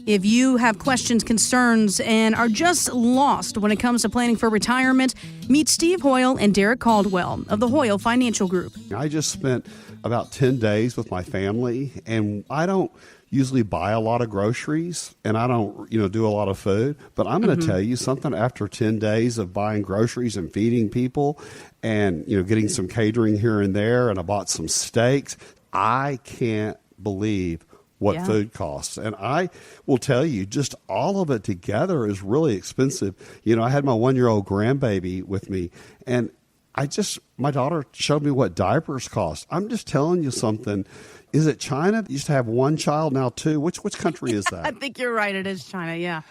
If you have questions, concerns, and are just lost when it comes to planning for retirement, meet Steve Hoyle and Derek Caldwell of the Hoyle Financial Group. I just spent about 10 days with my family, and I don't usually buy a lot of groceries, and I don't, do a lot of food. But I'm going to tell you something. After 10 days of buying groceries and feeding people and, getting some catering here and there, and I bought some steaks, I can't believe what food costs. And I will tell you, just all of it together is really expensive. I had my 1-year-old grandbaby with me, and my daughter showed me what diapers cost. I'm just telling you something. Is it China that used to have one child, now two? Which country is that? I think you're right. It is China, yeah.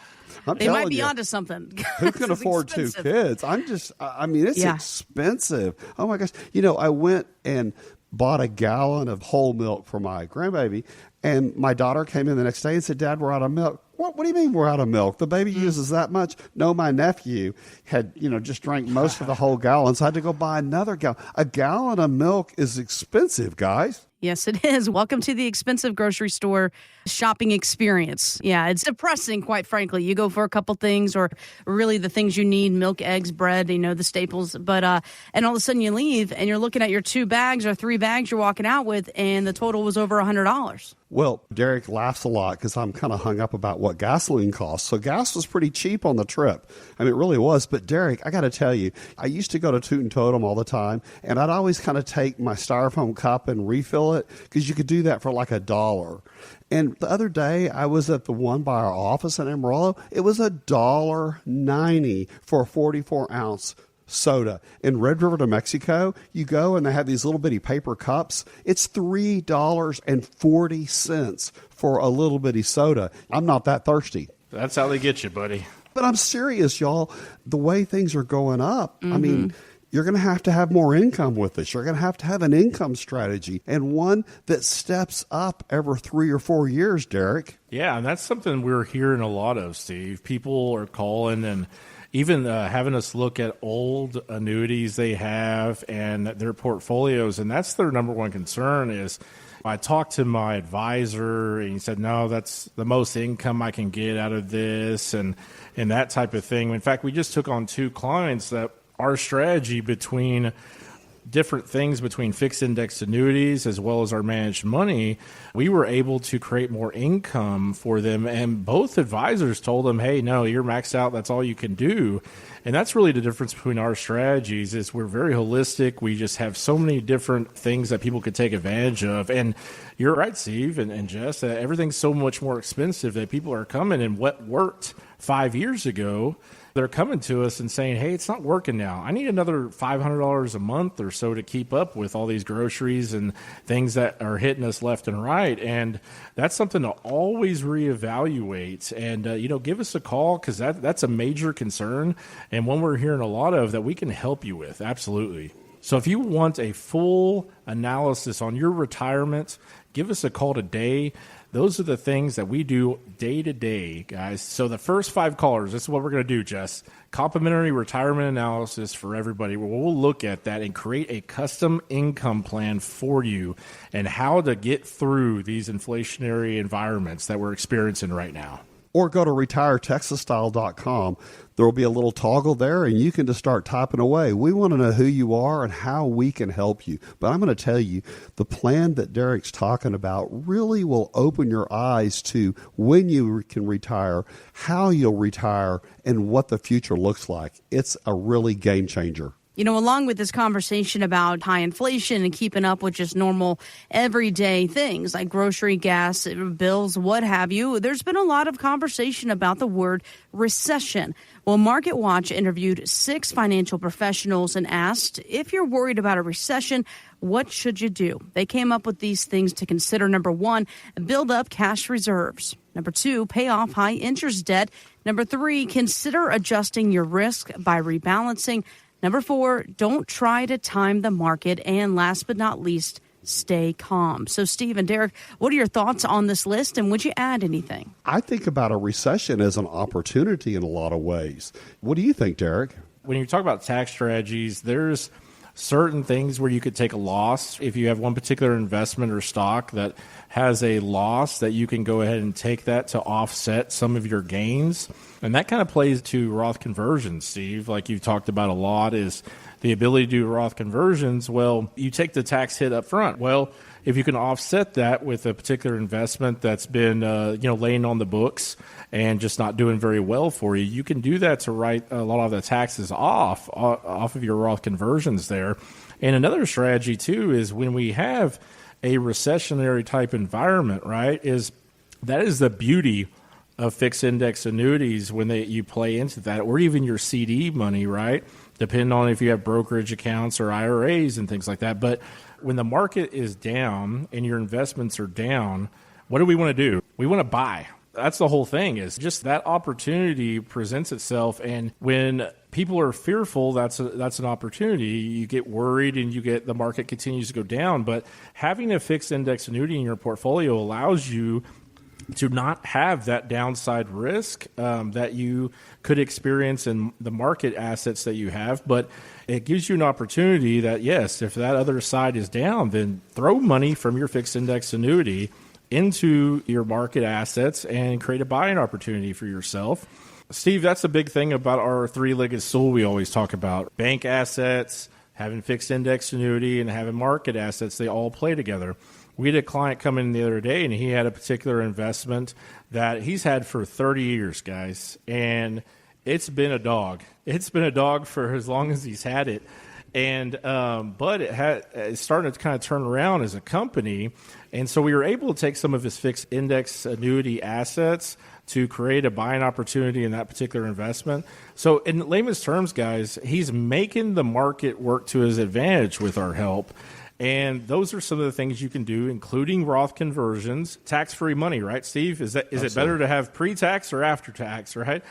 They might be onto something. Who can afford expensive. 2 kids? It's expensive. Oh my gosh. I went and bought a gallon of whole milk for my grandbaby, and my daughter came in the next day and said, "Dad, we're out of milk." What do you mean we're out of milk? The baby uses that much? No, my nephew had, just drank most of the whole gallon, so I had to go buy another gallon. A gallon of milk is expensive, guys. Yes, it is. Welcome to the expensive grocery store shopping experience. Yeah, it's depressing, quite frankly. You go for a couple things, or really the things you need, milk, eggs, bread, the staples. But and all of a sudden you leave and you're looking at your 2 bags or 3 bags you're walking out with, and the total was over $100. Well, Derek laughs a lot because I'm kind of hung up about what gasoline costs. So gas was pretty cheap on the trip. I mean, it really was. But Derek, I got to tell you, I used to go to Toot and Totem all the time, and I'd always kind of take my styrofoam cup and refill it because you could do that for like $1. And the other day, I was at the one by our office in Amarillo. It was $1.90 for a 44-ounce soda. In Red River, New Mexico, you go and they have these little bitty paper cups. It's $3.40 for a little bitty soda. I'm not that thirsty. That's how they get you, buddy. But I'm serious, y'all. The way things are going up, I mean, you're going to have more income with this. You're going to have an income strategy, and one that steps up every 3 or 4 years, Derek. Yeah, and that's something we're hearing a lot of, Steve. People are calling and even having us look at old annuities they have and their portfolios, and that's their number one concern is, I talked to my advisor, and he said, no, that's the most income I can get out of this, and that type of thing. In fact, we just took on 2 clients that our strategy between different things between fixed index annuities as well as our managed money, we were able to create more income for them. And both advisors told them, hey, no, you're maxed out. That's all you can do. And that's really the difference between our strategies is we're very holistic. We just have so many different things that people could take advantage of. And you're right, Steve and Jess, everything's so much more expensive that people are coming, and what worked 5 years ago, they're coming to us and saying, hey, it's not working now. I need another $500 a month or so to keep up with all these groceries and things that are hitting us left and right. And that's something to always reevaluate. And, give us a call because that's a major concern and one we're hearing a lot of that we can help you with. Absolutely. So if you want a full analysis on your retirement, give us a call today. Those are the things that we do day to day, guys. So the first 5 callers, this is what we're going to do, Jess. Complimentary retirement analysis for everybody. We'll look at that and create a custom income plan for you and how to get through these inflationary environments that we're experiencing right now. Or go to retiretexasstyle.com. There will be a little toggle there, and you can just start typing away. We want to know who you are and how we can help you. But I'm going to tell you, the plan that Derek's talking about really will open your eyes to when you can retire, how you'll retire, and what the future looks like. It's a really game changer. Along with this conversation about high inflation and keeping up with just normal everyday things like grocery, gas, bills, what have you, there's been a lot of conversation about the word recession. Well, Market Watch interviewed 6 financial professionals and asked, if you're worried about a recession, what should you do? They came up with these things to consider. Number 1, build up cash reserves. Number 2, pay off high interest debt. Number 3, consider adjusting your risk by rebalancing. Number 4, don't try to time the market. And last but not least, stay calm. So, Steve and Derek, what are your thoughts on this list, and would you add anything? I think about a recession as an opportunity in a lot of ways. What do you think, Derek? When you talk about tax strategies, there's certain things where you could take a loss. If you have one particular investment or stock that has a loss, that you can go ahead and take that to offset some of your gains. And that kind of plays to Roth conversions, Steve, like you've talked about a lot, is the ability to do Roth conversions. Well, you take the tax hit up front. Well, if you can offset that with a particular investment that's been laying on the books and just not doing very well for you, you can do that to write a lot of the taxes off of your Roth conversions there. And another strategy, too, is when we have a recessionary type environment, right, that is the beauty of fixed index annuities when you play into that, or even your CD money, right, depending on if you have brokerage accounts or IRAs and things like that. But when the market is down and your investments are down, what do we want to do? We want to buy. That's the whole thing, is just that opportunity presents itself. And when people are fearful, that's an opportunity. You get worried and the market continues to go down. But having a fixed index annuity in your portfolio allows you to not have that downside risk that you could experience in the market assets that you have. But it gives you an opportunity that, yes, if that other side is down, then throw money from your fixed index annuity into your market assets and create a buying opportunity for yourself. Steve, that's a big thing about our three-legged stool we always talk about. Bank assets, having fixed index annuity, and having market assets, they all play together. We had a client come in the other day, and he had a particular investment that he's had for 30 years, guys, and it's been a dog. It's been a dog for as long as he's had it. And but it's starting to kind of turn around as a company. And so we were able to take some of his fixed index annuity assets to create a buying opportunity in that particular investment. So in layman's terms, guys, he's making the market work to his advantage with our help. And those are some of the things you can do, including Roth conversions, tax-free money, right, Steve? Is it better to have pre-tax or after-tax, right?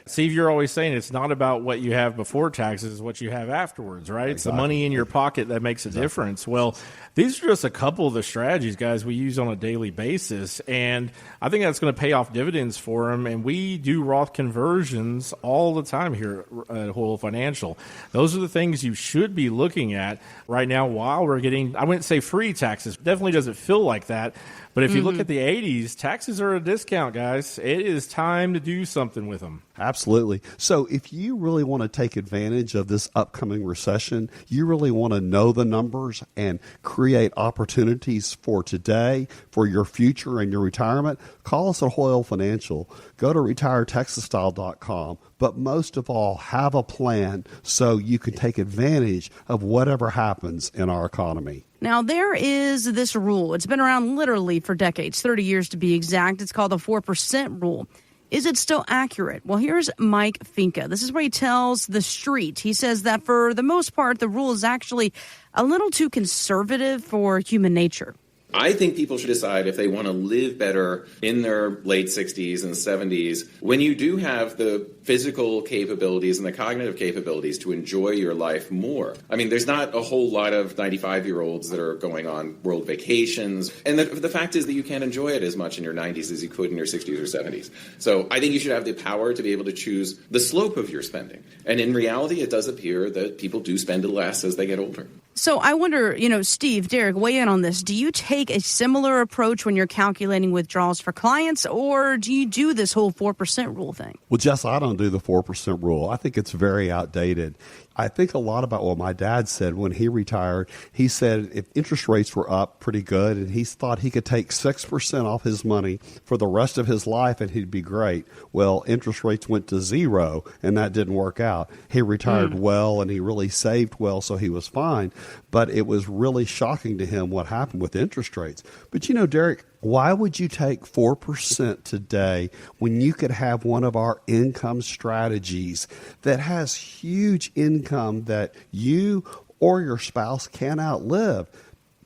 Steve, you're always saying it's not about what you have before taxes, it's what you have afterwards, right? Exactly. It's the money in your pocket that makes a difference. Well, these are just a couple of the strategies, guys, we use on a daily basis, and I think that's going to pay off dividends for them. And we do Roth conversions all the time here at Hoyle Financial. Those are the things you should be looking at right now while we're getting, I wouldn't say free taxes, definitely doesn't feel like that. But if you look at the 80s, taxes are a discount, guys. It is time to do something with them. Absolutely. So if you really want to take advantage of this upcoming recession, you really want to know the numbers and create opportunities for today, for your future and your retirement, call us at Hoyle Financial. Go to retiretexasstyle.com. But most of all, have a plan so you can take advantage of whatever happens in our economy. Now, there is this rule. It's been around literally for decades, 30 years to be exact. It's called the 4% rule. Is it still accurate? Well, here's Mike Finca. This is where he tells The Street. He says that for the most part, the rule is actually a little too conservative for human nature. I think people should decide if they want to live better in their late 60s and 70s. When you do have the physical capabilities and the cognitive capabilities to enjoy your life more. I mean, there's not a whole lot of 95-year-olds that are going on world vacations. And the fact is that you can't enjoy it as much in your 90s as you could in your 60s or 70s. So I think you should have the power to be able to choose the slope of your spending. And in reality, it does appear that people do spend less as they get older. So I wonder, Steve, Derek, weigh in on this. Do you take a similar approach when you're calculating withdrawals for clients, or do you do this whole 4% rule thing? Well, Jess, I don't do the 4% rule. I think it's very outdated. I think a lot about what my dad said when he retired. He said if interest rates were up pretty good and he thought he could take 6% off his money for the rest of his life and he'd be great. Well, interest rates went to zero and that didn't work out. He retired well and he really saved well, so he was fine. But it was really shocking to him what happened with interest rates. But Derek, why would you take 4% today when you could have one of our income strategies that has huge income that you or your spouse can outlive?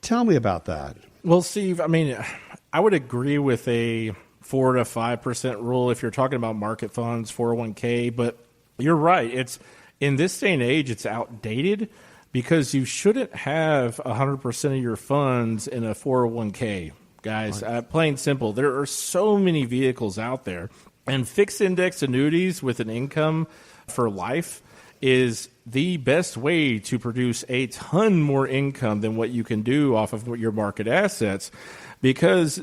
Tell me about that. Well, Steve, I would agree with a 4 to 5% rule if you're talking about market funds, 401k, but you're right. It's in this day and age, it's outdated because you shouldn't have 100% of your funds in a 401k. Guys, plain simple. There are so many vehicles out there, and fixed index annuities with an income for life is the best way to produce a ton more income than what you can do off of your market assets, because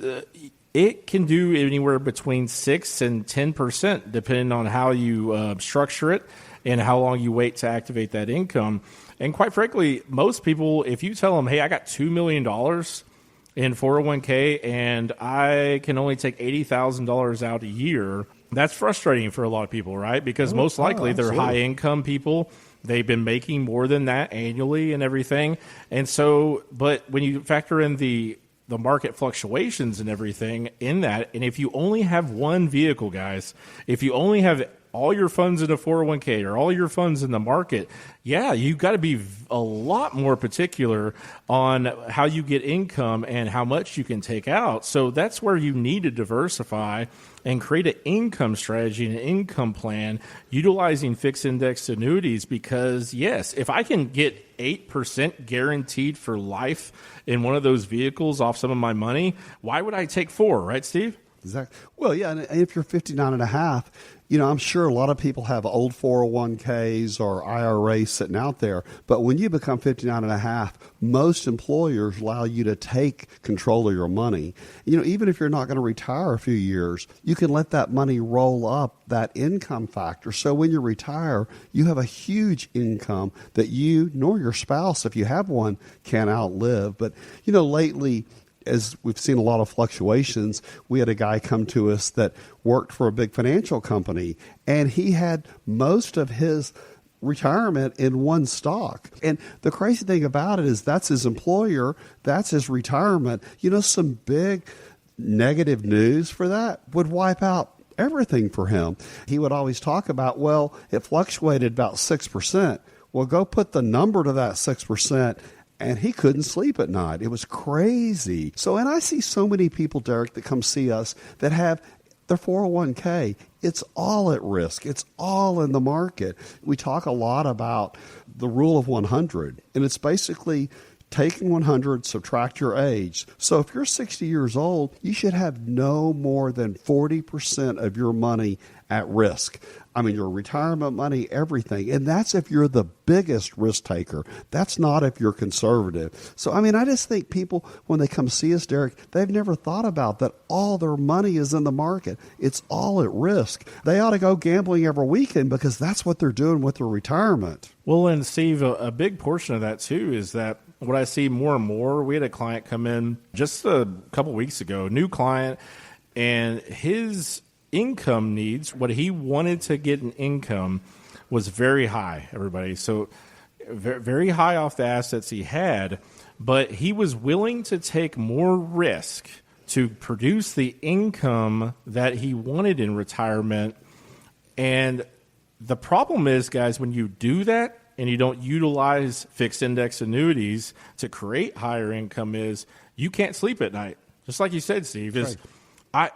it can do anywhere between 6 and 10%, depending on how you structure it and how long you wait to activate that income. And quite frankly, most people, if you tell them, hey, I got $2 million in 401k and I can only take $80,000 out a year, that's frustrating for a lot of people, right? Because most likely they're high income people. They've been making more than that annually and everything. And so, but when you factor in the market fluctuations and everything in that, and if you only have one vehicle, guys, if you only have all your funds in a 401k or all your funds in the market, yeah, you've got to be a lot more particular on how you get income and how much you can take out. So that's where you need to diversify and create an income strategy and an income plan utilizing fixed index annuities, because yes, if I can get 8% guaranteed for life in one of those vehicles off some of my money, why would I take 4, right, Steve? Exactly. Well, yeah, and if you're 59 and a half, I'm sure a lot of people have old 401ks or IRAs sitting out there. But when you become 59 and a half, most employers allow you to take control of your money. Even if you're not going to retire a few years, you can let that money roll up that income factor. So when you retire, you have a huge income that you nor your spouse, if you have one, can outlive. But, lately, as we've seen a lot of fluctuations, we had a guy come to us that worked for a big financial company, and he had most of his retirement in one stock. And the crazy thing about it is that's his employer, that's his retirement. Some big negative news for that would wipe out everything for him. He would always talk about, well, it fluctuated about 6%. Well, go put the number to that 6%. And he couldn't sleep at night. It was crazy. So, and I see so many people, Derek, that come see us that have their 401k. It's all at risk. It's all in the market. We talk a lot about the rule of 100, and it's basically taking 100, subtract your age. So if you're 60 years old, you should have no more than 40% of your money at risk. I mean, your retirement money, everything. And that's if you're the biggest risk taker. That's not if you're conservative. So, I just think people, when they come see us, Derek, they've never thought about that all their money is in the market. It's all at risk. They ought to go gambling every weekend because that's what they're doing with their retirement. Well, and Steve, a big portion of that too is that what I see more and more, we had a client come in just a couple weeks ago, new client, and his income needs, what he wanted to get in income was very high, everybody. So very high off the assets he had, but he was willing to take more risk to produce the income that he wanted in retirement. And the problem is, guys, when you do that and you don't utilize fixed index annuities to create higher income, is you can't sleep at night. Just like you said, Steve, is right.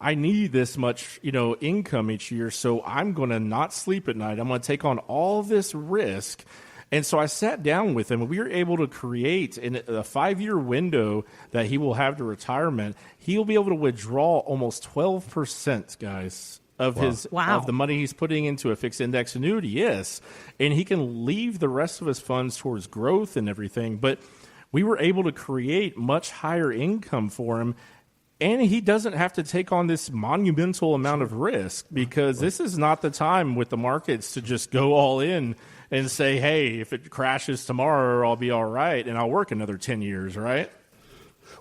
I need this much, income each year, so I'm going to not sleep at night. I'm going to take on all this risk. And so I sat down with him, and we were able to create in a 5-year window that he will have to retirement. He'll be able to withdraw almost 12%, guys, of of the money he's putting into a fixed index annuity. Yes, and he can leave the rest of his funds towards growth and everything. But we were able to create much higher income for him. And he doesn't have to take on this monumental amount of risk, because this is not the time with the markets to just go all in and say, hey, if it crashes tomorrow, I'll be all right, and I'll work another 10 years, right?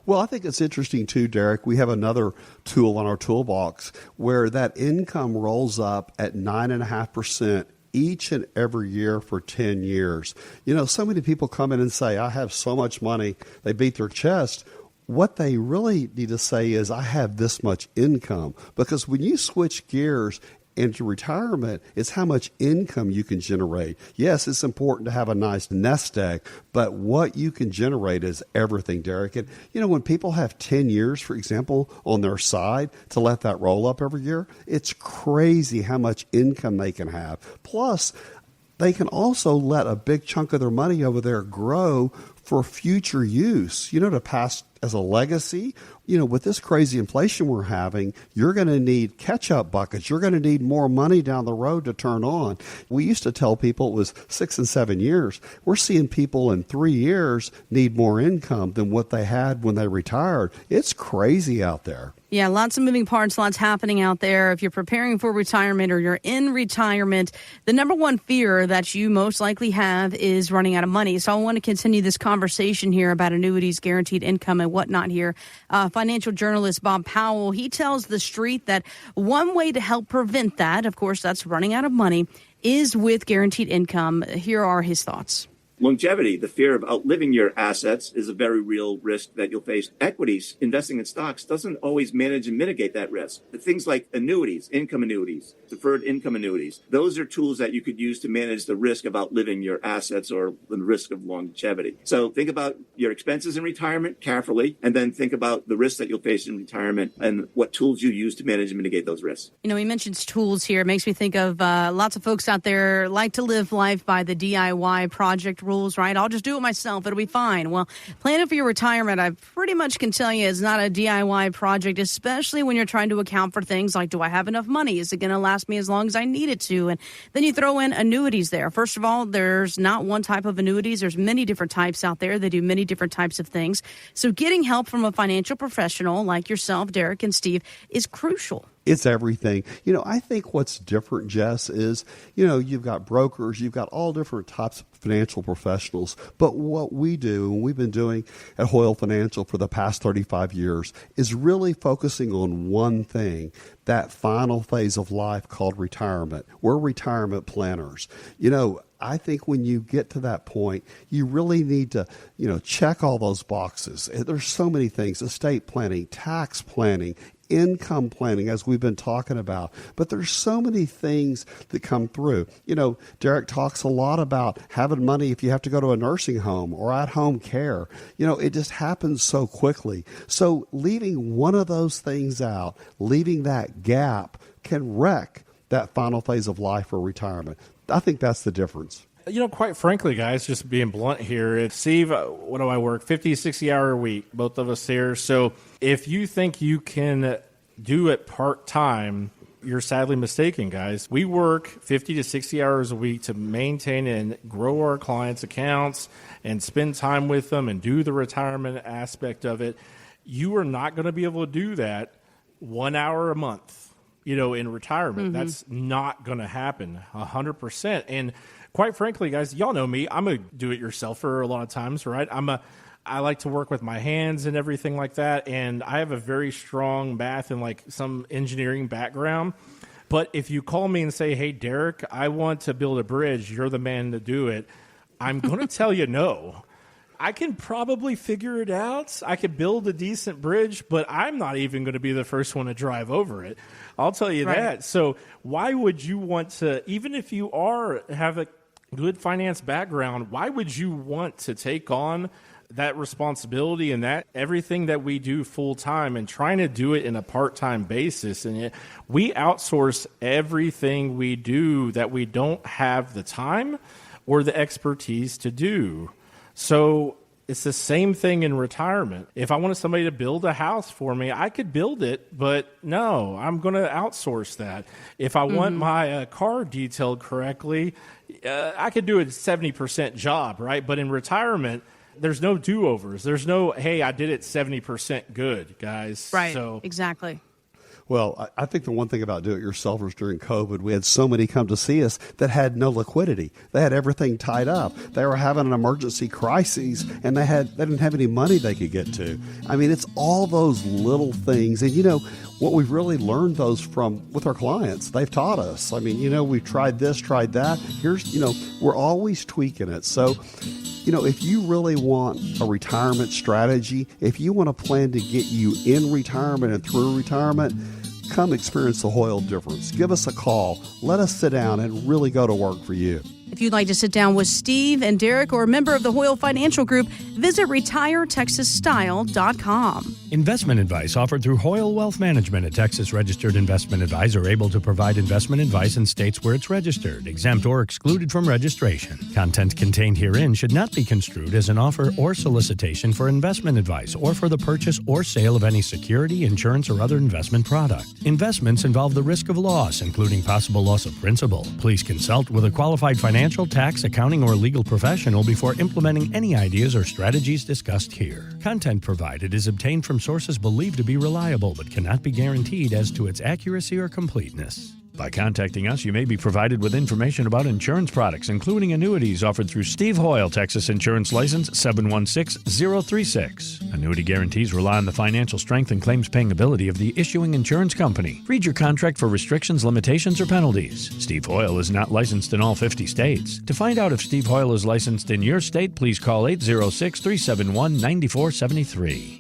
Well, I think it's interesting, too, Derek. We have another tool on our toolbox where that income rolls up at 9.5% each and every year for 10 years. So many people come in and say, I have so much money. They beat their chest. What they really need to say is, I have this much income. Because when you switch gears into retirement, it's how much income you can generate. Yes, it's important to have a nice nest egg, but what you can generate is everything, Derek. And, when people have 10 years, for example, on their side to let that roll up every year, it's crazy how much income they can have. Plus, they can also let a big chunk of their money over there grow for future use, to pass as a legacy. With this crazy inflation we're having, you're going to need catch-up buckets. You're going to need more money down the road to turn on. We used to tell people it was 6 and 7 years. We're seeing people in 3 years need more income than what they had when they retired. It's crazy out there. Yeah, lots of moving parts, lots happening out there. If you're preparing for retirement or you're in retirement, the number one fear that you most likely have is running out of money. So I want to continue this conversation here about annuities, guaranteed income, and whatnot here. Financial journalist Bob Powell, he tells the street that one way to help prevent that, of course, that's running out of money, is with guaranteed income. Here are his thoughts. Longevity, the fear of outliving your assets, is a very real risk that you'll face. Equities, investing in stocks, doesn't always manage and mitigate that risk. The things like annuities, income annuities, deferred income annuities, those are tools that you could use to manage the risk of outliving your assets or the risk of longevity. So think about your expenses in retirement carefully, and then think about the risks that you'll face in retirement and what tools you use to manage and mitigate those risks. He mentions tools here. It makes me think of lots of folks out there like to live life by the DIY project rules, right? I'll just do it myself. It'll be fine. Well, planning for your retirement, I pretty much can tell you, is not a DIY project, especially when you're trying to account for things like, do I have enough money? Is it going to last me as long as I need it to? And then you throw in annuities there. First of all, there's not one type of annuities. There's many different types out there. They do many different types of things. So getting help from a financial professional like yourself, Derek and Steve, is crucial. It's everything. I think what's different, Jess, is, you've got brokers, you've got all different types of financial professionals. But what we do, and we've been doing at Hoyle Financial for the past 35 years, is really focusing on one thing, that final phase of life called retirement. We're retirement planners. I think when you get to that point, you really need to, check all those boxes. There's so many things: estate planning, tax planning, income planning, as we've been talking about. But there's so many things that come through. Derek talks a lot about having money if you have to go to a nursing home or at-home care. It just happens so quickly. So leaving one of those things out, leaving that gap, can wreck that final phase of life or retirement. I think that's the difference. Quite frankly, guys, just being blunt here, Steve, what do I work? 50, 60-hour a week, both of us here. So if you think you can do it part-time, you're sadly mistaken, guys. We work 50 to 60 hours a week to maintain and grow our clients' accounts and spend time with them and do the retirement aspect of it. You are not going to be able to do that 1 hour a month, in retirement. Mm-hmm. That's not going to happen 100%. And quite frankly, guys, y'all know me. I'm a do-it-yourselfer a lot of times, right? I like to work with my hands and everything like that, and I have a very strong math and some engineering background. But if you call me and say, hey, Derek, I want to build a bridge, you're the man to do it, I'm going to tell you no. I can probably figure it out. I could build a decent bridge, but I'm not even going to be the first one to drive over it. I'll tell you that. So why would you want to, even if you have a good finance background, why would you want to take on that responsibility and that everything that we do full time and trying to do it in a part-time basis? And we outsource everything we do that we don't have the time or the expertise to do. So it's the same thing in retirement. If I wanted somebody to build a house for me, I could build it, but no, I'm going to outsource that. If I want my car detailed correctly, I could do a 70% job, right? But in retirement, there's no do-overs. There's no, hey, I did it 70% good, guys. Right, so, exactly. Well, I think the one thing about do-it-yourselfers during COVID, we had so many come to see us that had no liquidity. They had everything tied up. They were having an emergency crisis, and they didn't have any money they could get to. I mean, it's all those little things. And, what we've really learned with our clients, they've taught us. I mean, we've tried this, tried that. We're always tweaking it. So, if you really want a retirement strategy, if you want a plan to get you in retirement and through retirement, come experience the Hoyle difference. Give us a call. Let us sit down and really go to work for you. If you'd like to sit down with Steve and Derek or a member of the Hoyle Financial Group, visit retiretexasstyle.com. Investment advice offered through Hoyle Wealth Management, a Texas-registered investment advisor able to provide investment advice in states where it's registered, exempt, or excluded from registration. Content contained herein should not be construed as an offer or solicitation for investment advice or for the purchase or sale of any security, insurance, or other investment product. Investments involve the risk of loss, including possible loss of principal. Please consult with a qualified financial, tax, accounting, or legal professional before implementing any ideas or strategies discussed here. Content provided is obtained from sources believed to be reliable but cannot be guaranteed as to its accuracy or completeness. By contacting us, you may be provided with information about insurance products, including annuities offered through Steve Hoyle, Texas Insurance License 716036. Annuity guarantees rely on the financial strength and claims-paying ability of the issuing insurance company. Read your contract for restrictions, limitations, or penalties. Steve Hoyle is not licensed in all 50 states. To find out if Steve Hoyle is licensed in your state, please call 806-371-9473.